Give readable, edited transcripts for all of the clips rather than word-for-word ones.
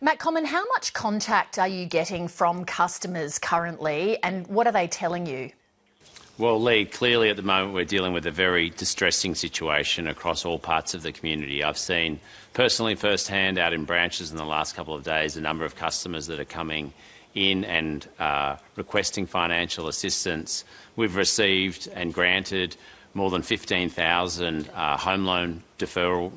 Matt Comyn, how much contact are you getting from customers currently and what are they telling you? Well, Lee, clearly at the moment we're dealing with a very distressing situation across all parts of the community. I've seen personally firsthand out in branches in the last couple of days a number of customers that are coming in and requesting financial assistance. We've received and granted more than 15,000 home loan deferral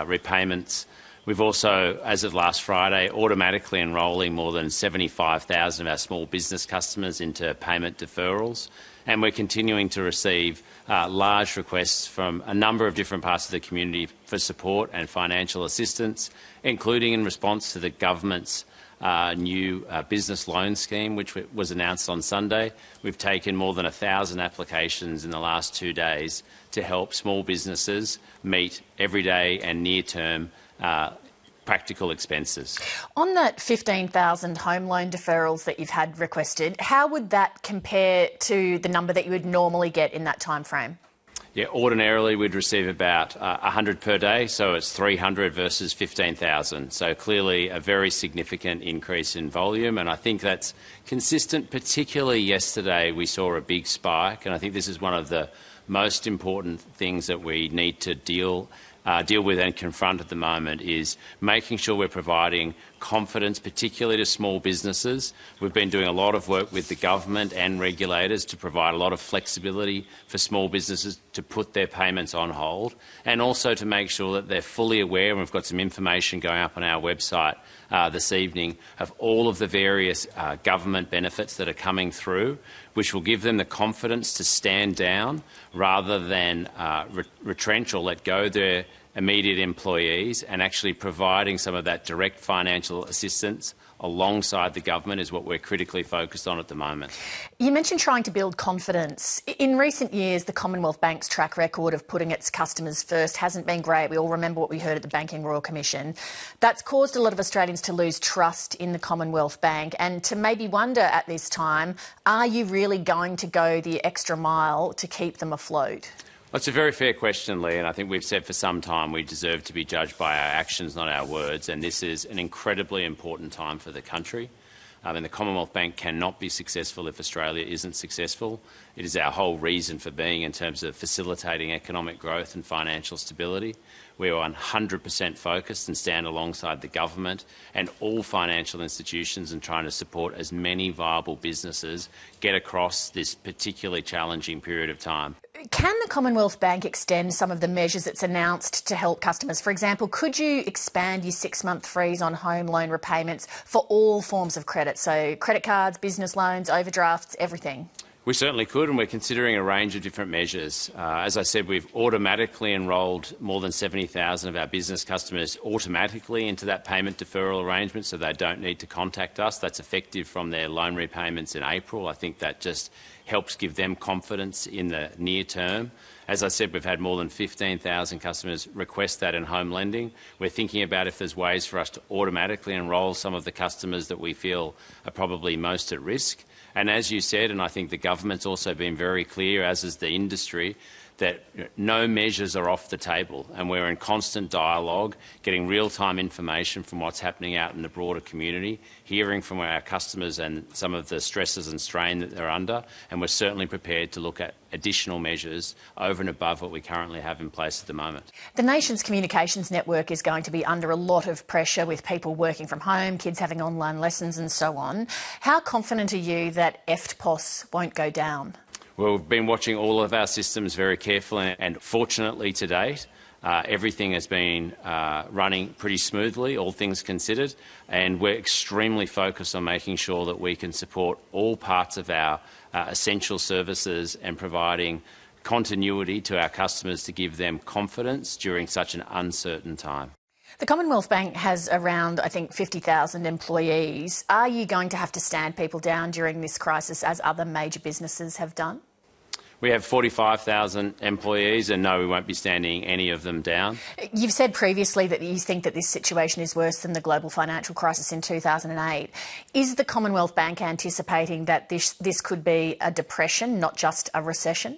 repayments. We've also, as of last Friday, automatically enrolling more than 75,000 of our small business customers into payment deferrals. And we're continuing to receive large requests from a number of different parts of the community for support and financial assistance, including in response to the government's new business loan scheme, which was announced on Sunday. We've taken more than 1,000 applications in the last 2 days to help small businesses meet everyday and near-term practical expenses. On that 15,000 home loan deferrals that you've had requested, how would that compare to the number that you would normally get in that time frame? Yeah, ordinarily we'd receive about 100 per day, so it's 300 versus 15,000. So clearly a very significant increase in volume, and I think that's consistent. Particularly yesterday we saw a big spike, and I think this is one of the most important things that we need to deal with and confront at the moment is making sure we're providing confidence, particularly to small businesses. We've been doing a lot of work with the government and regulators to provide a lot of flexibility for small businesses to put their payments on hold, and also to make sure that they're fully aware, and we've got some information going up on our website this evening, of all of the various government benefits that are coming through, which will give them the confidence to stand down rather than retrench or let go their immediate employees, and actually providing some of that direct financial assistance alongside the government is what we're critically focused on at the moment. You mentioned trying to build confidence. In recent years, the Commonwealth Bank's track record of putting its customers first hasn't been great. We all remember what we heard at the Banking Royal Commission. That's caused a lot of Australians to lose trust in the Commonwealth Bank and to maybe wonder at this time, are you really going to go the extra mile to keep them afloat? Well, it's a very fair question, Lee, and I think we've said for some time we deserve to be judged by our actions, not our words, and this is an incredibly important time for the country. And the Commonwealth Bank cannot be successful if Australia isn't successful. It is our whole reason for being in terms of facilitating economic growth and financial stability. We are 100% focused and stand alongside the government and all financial institutions in trying to support as many viable businesses get across this particularly challenging period of time. Can the Commonwealth Bank extend some of the measures it's announced to help customers? For example, could you expand your 6-month freeze on home loan repayments for all forms of credit, so credit cards, business loans, overdrafts, everything? We certainly could, and we're considering a range of different measures. As I said, we've automatically enrolled more than 70,000 of our business customers automatically into that payment deferral arrangement, so they don't need to contact us. That's effective from their loan repayments in April. I think that just helps give them confidence in the near term. As I said, we've had more than 15,000 customers request that in home lending. We're thinking about if there's ways for us to automatically enrol some of the customers that we feel are probably most at risk. And as you said, and I think the government's also been very clear, as is the industry, that no measures are off the table, and we're in constant dialogue, getting real-time information from what's happening out in the broader community, hearing from our customers and some of the stresses and strain that they're under, and we're certainly prepared to look at additional measures over and above what we currently have in place at the moment. The nation's communications network is going to be under a lot of pressure with people working from home, kids having online lessons and so on. How confident are you that EFTPOS won't go down? Well, we've been watching all of our systems very carefully, and fortunately to date, everything has been running pretty smoothly, all things considered, and we're extremely focused on making sure that we can support all parts of our essential services and providing continuity to our customers to give them confidence during such an uncertain time. The Commonwealth Bank has around, I think, 50,000 employees. Are you going to have to stand people down during this crisis as other major businesses have done? We have 45,000 employees, and no, we won't be standing any of them down. You've said previously that you think that this situation is worse than the global financial crisis in 2008. Is the Commonwealth Bank anticipating that this could be a depression, not just a recession?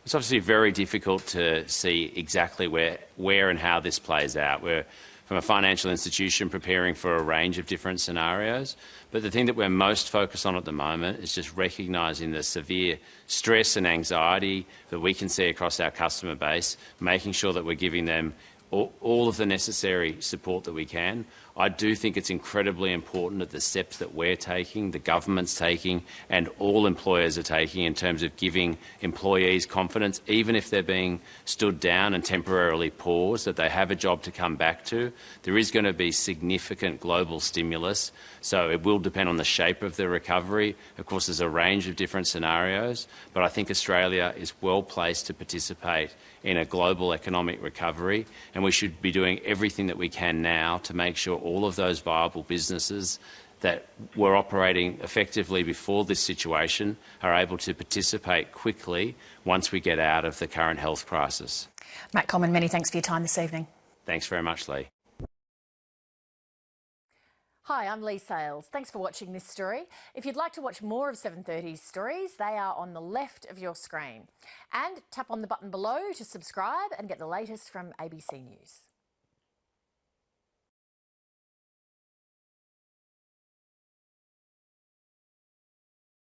It's obviously very difficult to see exactly where and how this plays out. We're from a financial institution preparing for a range of different scenarios. But the thing that we're most focused on at the moment is just recognising the severe stress and anxiety that we can see across our customer base, making sure that we're giving them all of the necessary support that we can. I do think it's incredibly important that the steps that we're taking, the government's taking, and all employers are taking in terms of giving employees confidence, even if they're being stood down and temporarily paused, that they have a job to come back to. There is going to be significant global stimulus, so it will depend on the shape of the recovery. Of course, there's a range of different scenarios, but I think Australia is well placed to participate in a global economic recovery, and we should be doing everything that we can now to make sure all of those viable businesses that were operating effectively before this situation are able to participate quickly once we get out of the current health crisis. Matt Comyn, many thanks for your time this evening. Thanks very much, Lee. Hi, I'm Lee Sales. Thanks for watching this story. If you'd like to watch more of 7:30's stories, they are on the left of your screen. And tap on the button below to subscribe and get the latest from ABC News.